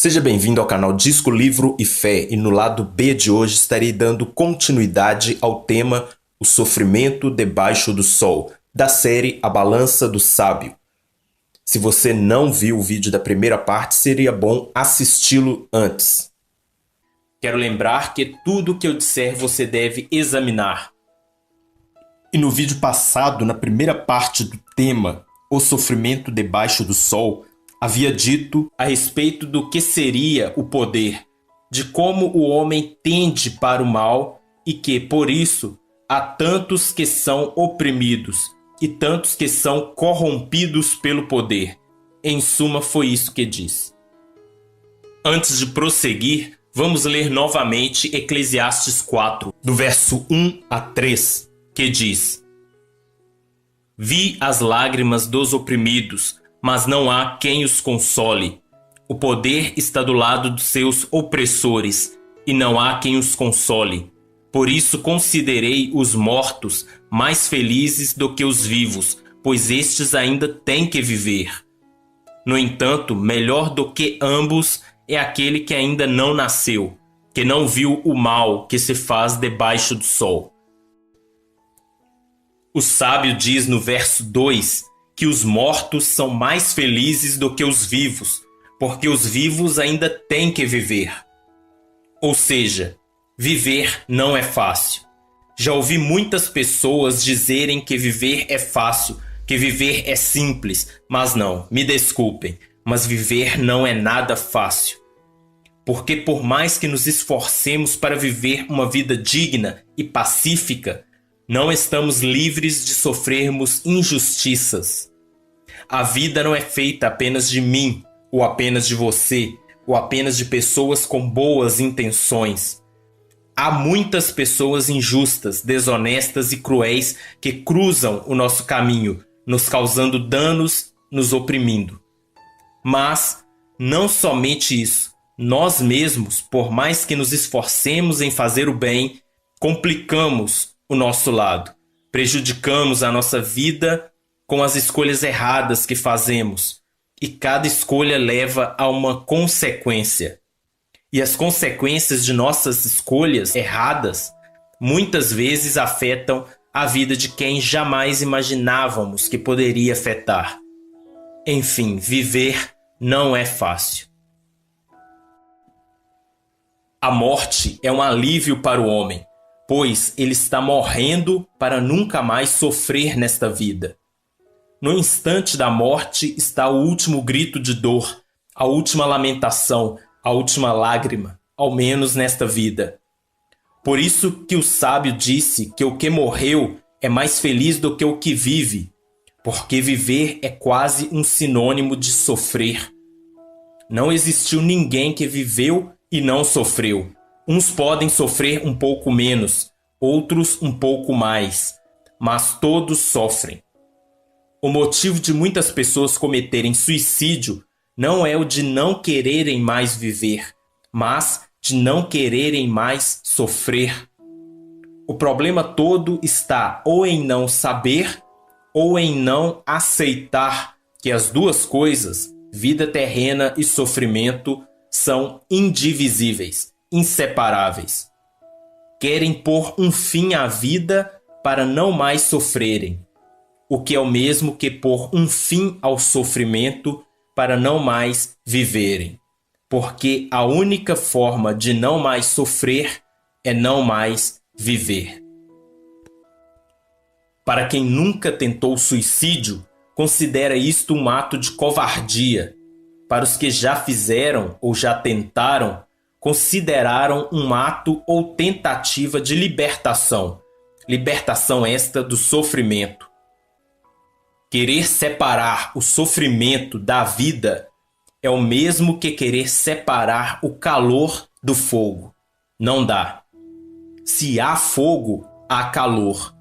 Seja bem-vindo ao canal Disco, Livro e Fé, e no lado B de hoje estarei dando continuidade ao tema O Sofrimento Debaixo do Sol, da série A Balança do Sábio. Se você não viu o vídeo da primeira parte, seria bom assisti-lo antes. Quero lembrar que tudo que eu disser você deve examinar. E no vídeo passado, na primeira parte do tema O Sofrimento Debaixo do Sol, havia dito a respeito do que seria o poder, de como o homem tende para o mal e que, por isso, há tantos que são oprimidos e tantos que são corrompidos pelo poder. Em suma, foi isso que disse. Antes de prosseguir, vamos ler novamente Eclesiastes 4, do verso 1 a 3, que diz: Vi as lágrimas dos oprimidos, mas não há quem os console. O poder está do lado dos seus opressores, e não há quem os console. Por isso considerei os mortos mais felizes do que os vivos, pois estes ainda têm que viver. No entanto, melhor do que ambos é aquele que ainda não nasceu, que não viu o mal que se faz debaixo do sol. O sábio diz no verso 2 que os mortos são mais felizes do que os vivos, porque os vivos ainda têm que viver. Ou seja, viver não é fácil. Já ouvi muitas pessoas dizerem que viver é fácil, que viver é simples, mas não, me desculpem, mas viver não é nada fácil. Porque por mais que nos esforcemos para viver uma vida digna e pacífica, não estamos livres de sofrermos injustiças. A vida não é feita apenas de mim, ou apenas de você, ou apenas de pessoas com boas intenções. Há muitas pessoas injustas, desonestas e cruéis que cruzam o nosso caminho, nos causando danos, nos oprimindo. Mas, não somente isso, nós mesmos, por mais que nos esforcemos em fazer o bem, complicamos o nosso lado, prejudicamos a nossa vida com as escolhas erradas que fazemos, e cada escolha leva a uma consequência. E as consequências de nossas escolhas erradas muitas vezes afetam a vida de quem jamais imaginávamos que poderia afetar. Enfim, viver não é fácil. A morte é um alívio para o homem, pois ele está morrendo para nunca mais sofrer nesta vida. No instante da morte está o último grito de dor, a última lamentação, a última lágrima, ao menos nesta vida. Por isso que o sábio disse que o que morreu é mais feliz do que o que vive, porque viver é quase um sinônimo de sofrer. Não existiu ninguém que viveu e não sofreu. Uns podem sofrer um pouco menos, outros um pouco mais, mas todos sofrem. O motivo de muitas pessoas cometerem suicídio não é o de não quererem mais viver, mas de não quererem mais sofrer. O problema todo está ou em não saber ou em não aceitar que as duas coisas, vida terrena e sofrimento, são indivisíveis, inseparáveis. Querem pôr um fim à vida para não mais sofrerem, o que é o mesmo que pôr um fim ao sofrimento para não mais viverem. Porque a única forma de não mais sofrer é não mais viver. Para quem nunca tentou suicídio, considera isto um ato de covardia. Para os que já fizeram ou já tentaram, consideraram um ato ou tentativa de libertação. Libertação esta do sofrimento. Querer separar o sofrimento da vida é o mesmo que querer separar o calor do fogo. Não dá. Se há fogo, há calor.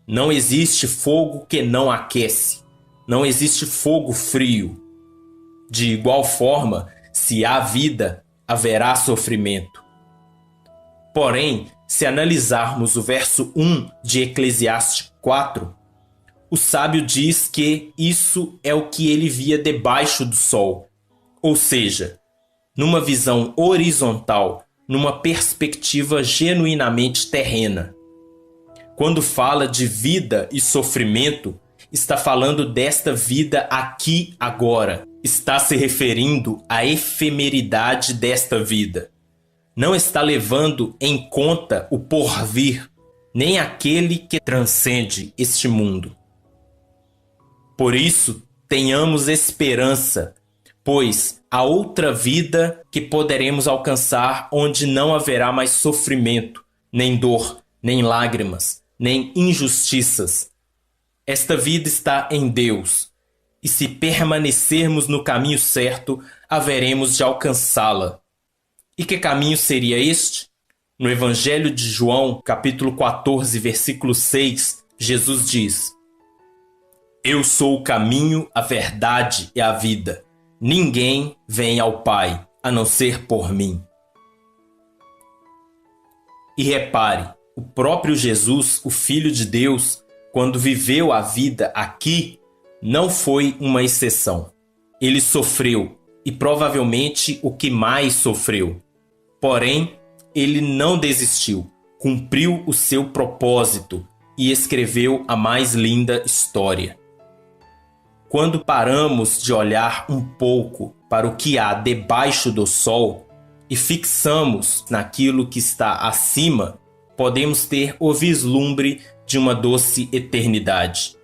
Não existe fogo que não aquece. Não existe fogo frio. De igual forma, se há vida, haverá sofrimento. Porém, se analisarmos o verso 1 de Eclesiastes 4, o sábio diz que isso é o que ele via debaixo do sol. Ou seja, numa visão horizontal, numa perspectiva genuinamente terrena. Quando fala de vida e sofrimento, está falando desta vida aqui agora. Está se referindo à efemeridade desta vida. Não está levando em conta o porvir, nem aquele que transcende este mundo. Por isso, tenhamos esperança, pois há outra vida que poderemos alcançar onde não haverá mais sofrimento, nem dor, nem lágrimas, nem injustiças. Esta vida está em Deus, e se permanecermos no caminho certo, haveremos de alcançá-la. E que caminho seria este? No Evangelho de João, capítulo 14, versículo 6, Jesus diz: Eu sou o caminho, a verdade e a vida. Ninguém vem ao Pai, a não ser por mim. E repare, o próprio Jesus, o Filho de Deus, quando viveu a vida aqui, não foi uma exceção. Ele sofreu, e provavelmente o que mais sofreu. Porém, ele não desistiu, cumpriu o seu propósito e escreveu a mais linda história. Quando paramos de olhar um pouco para o que há debaixo do sol e fixamos naquilo que está acima, podemos ter o vislumbre de uma doce eternidade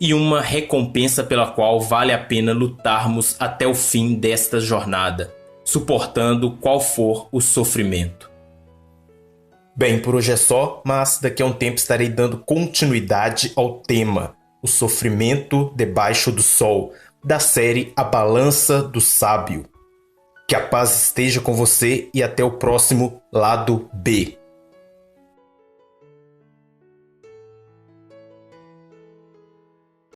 e uma recompensa pela qual vale a pena lutarmos até o fim desta jornada, suportando qual for o sofrimento. Bem, por hoje é só, mas daqui a um tempo estarei dando continuidade ao tema O Sofrimento Debaixo do Sol, da série A Balança do Sábio. Que a paz esteja com você e até o próximo Lado B.